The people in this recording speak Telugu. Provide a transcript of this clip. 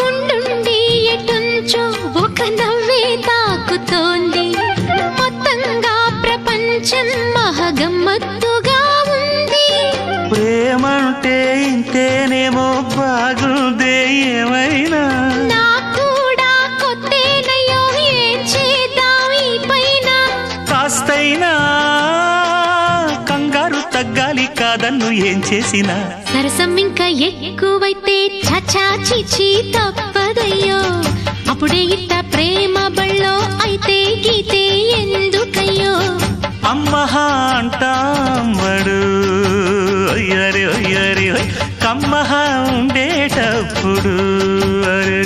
ఉండుండి ఎటుంచో ఒక నవ్వే తాకుతోంది మొత్తంగా ప్రపంచం మహగమ్మత్తుగా ఉంది ప్రేమంటే ఇంతేనేమో బాగుందే ఏమైనా నాకు కూడా కొత్తేనయ్యో ఏం చేద్దాం ఈ పైన కాస్తైనా కంగారు తగ్గాలి కాదన్ను ఏం చేసినా సరసం ఇంకా ఎక్కువైతే చచా చిచి తప్పదయ్యో అప్పుడే ఇట్ట ప్రేమ బళ్ళో అయితే గీతే ఎందుకయ్యో అమ్మహా అంటామడు అయ్యరే అయ్యరే కమ్మహా ఉండేటప్పుడు అరే